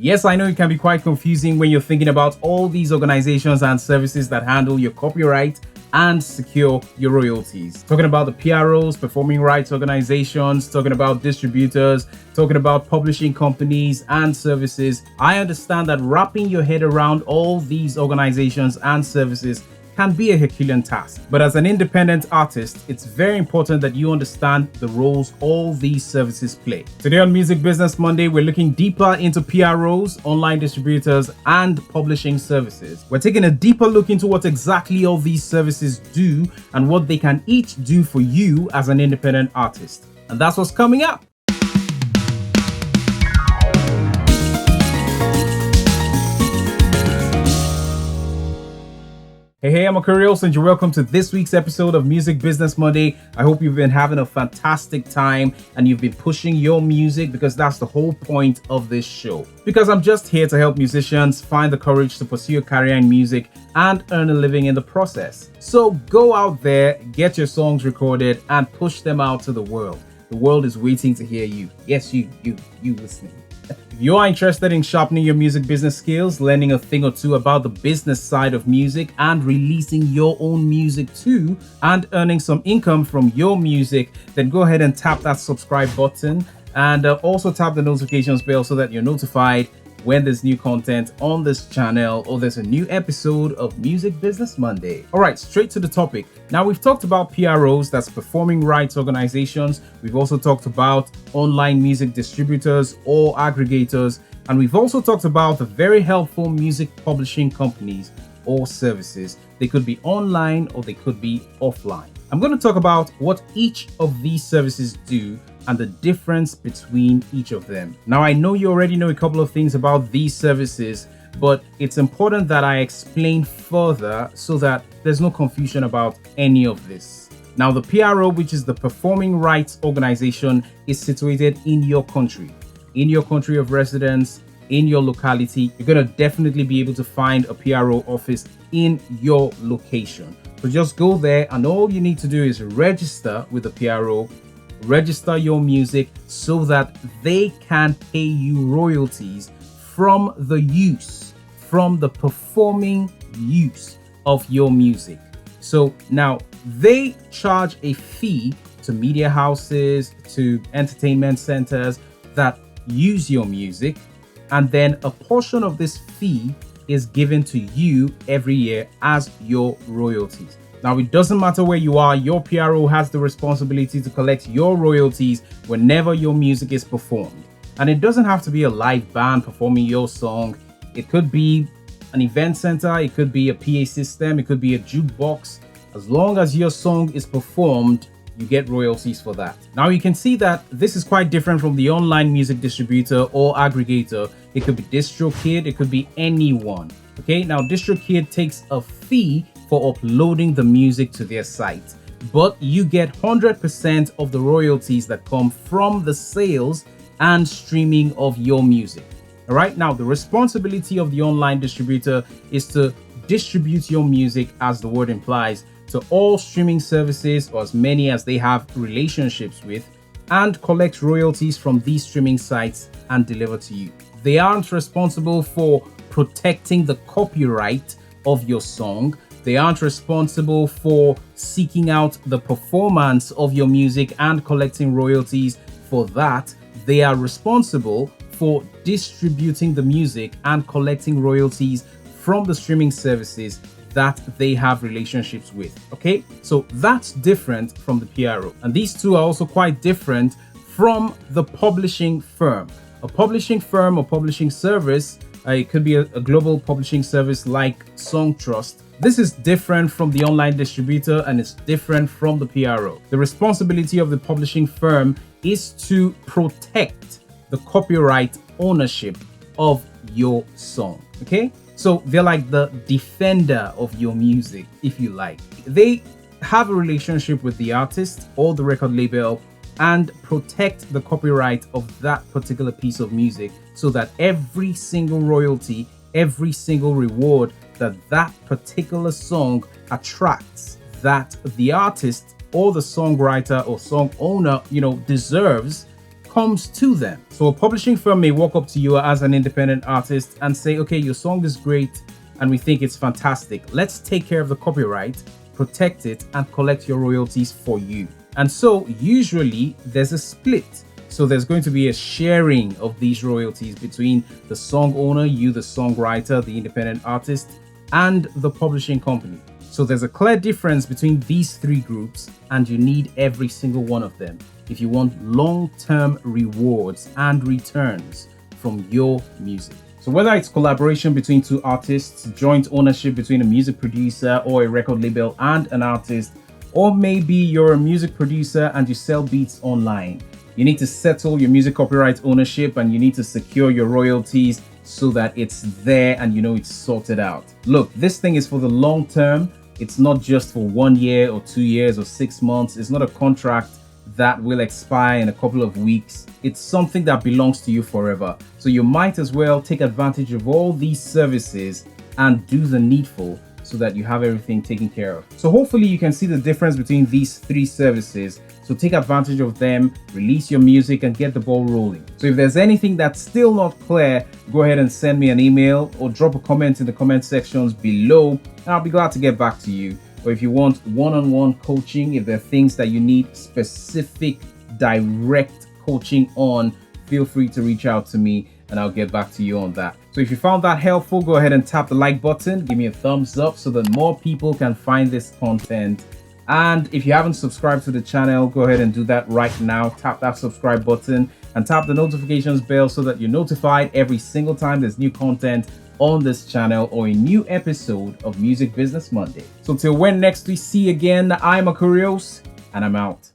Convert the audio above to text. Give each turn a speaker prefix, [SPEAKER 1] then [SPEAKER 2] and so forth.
[SPEAKER 1] Yes, I know it can be quite confusing when you're thinking about all these organizations and services that handle your copyright and secure your royalties. Talking about the PROs, performing rights organizations, talking about distributors, talking about publishing companies and services. I understand that wrapping your head around all these organizations and services can be a Herculean task. But as an independent artist, it's very important that you understand the roles all these services play. Today on Music Business Monday, we're looking deeper into PROs, online distributors, and publishing services. We're taking a deeper look into what exactly all these services do and what they can each do for you as an independent artist. And that's what's coming up. Hey, I'm Akurios and you're welcome to this week's episode of Music Business Monday. I hope you've been having a fantastic time and you've been pushing your music, because that's the whole point of this show. Because I'm just here to help musicians find the courage to pursue a career in music and earn a living in the process. So go out there, get your songs recorded and push them out to the world. The world is waiting to hear you. Yes, you listening. If you are interested in sharpening your music business skills, learning a thing or two about the business side of music and releasing your own music too, and earning some income from your music, then go ahead and tap that subscribe button and also tap the notifications bell so that you're notified when there's new content on this channel or there's a new episode of Music Business Monday. All right, straight to the topic. Now, we've talked about PROs, that's performing rights organizations. We've also talked about online music distributors or aggregators. And we've also talked about the very helpful music publishing companies or services. They could be online or they could be offline. I'm going to talk about what each of these services do and the difference between each of them. Now, I know you already know a couple of things about these services, but it's important that I explain further so that there's no confusion about any of this. Now, the PRO, which is the Performing Rights Organization, is situated in your country of residence, in your locality. You're going to definitely be able to find a PRO office in your location. So just go there, and all you need to do is register with the PRO, register your music so that they can pay you royalties from the performing use of your music. So now they charge a fee to media houses, to entertainment centers that use your music, and then a portion of this fee is given to you every year as your royalties. Now, it doesn't matter where you are, your PRO has the responsibility to collect your royalties whenever your music is performed. And it doesn't have to be a live band performing your song. It could be an event center, it could be a PA system, it could be a jukebox. As long as your song is performed, you get royalties for that. Now, you can see that this is quite different from the online music distributor or aggregator. It could be DistroKid, it could be anyone. Okay, now DistroKid takes a fee for uploading the music to their site, but you get 100% of the royalties that come from the sales and streaming of your music. All right, now the responsibility of the online distributor is to distribute your music, as the word implies, to all streaming services or as many as they have relationships with, and collect royalties from these streaming sites and deliver to you. They aren't responsible for protecting the copyright of your song. They aren't responsible for seeking out the performance of your music and collecting royalties for that. They are responsible for distributing the music and collecting royalties from the streaming services that they have relationships with. Okay, so that's different from the PRO. And these two are also quite different from the publishing firm. A publishing firm or publishing service, it could be a global publishing service like Songtrust. This is different from the online distributor and it's different from the PRO. The responsibility of the publishing firm is to protect the copyright ownership of your song. Okay, so they're like the defender of your music, if you like. They have a relationship with the artist or the record label and protect the copyright of that particular piece of music so that every single royalty, every single reward that particular song attracts, that the artist or the songwriter or song owner, deserves, comes to them. So a publishing firm may walk up to you as an independent artist and say, okay, your song is great and we think it's fantastic. Let's take care of the copyright, protect it, and collect your royalties for you. And so usually there's a split. So there's going to be a sharing of these royalties between the song owner, you, the songwriter, the independent artist, and the publishing company. So there's a clear difference between these three groups, and you need every single one of them if you want long-term rewards and returns from your music. So whether it's collaboration between two artists, joint ownership between a music producer or a record label and an artist, or maybe you're a music producer and you sell beats online, you need to settle your music copyright ownership and you need to secure your royalties so that it's there and you know it's sorted out. Look, this thing is for the long term. It's not just for 1 year or 2 years or 6 months. It's not a contract that will expire in a couple of weeks. It's something that belongs to you forever. So you might as well take advantage of all these services and do the needful so that you have everything taken care of. So hopefully you can see the difference between these three services. So take advantage of them, release your music, and get the ball rolling. So if there's anything that's still not clear, go ahead and send me an email or drop a comment in the comment sections below, and I'll be glad to get back to you. Or if you want one-on-one coaching, if there are things that you need specific, direct coaching on, feel free to reach out to me and I'll get back to you on that. So if you found that helpful, go ahead and tap the like button, give me a thumbs up so that more people can find this content. And if you haven't subscribed to the channel, go ahead and do that right now. Tap that subscribe button and tap the notifications bell so that you're notified every single time there's new content on this channel or a new episode of Music Business Monday. So till when next we see again, I'm Akurios and I'm out.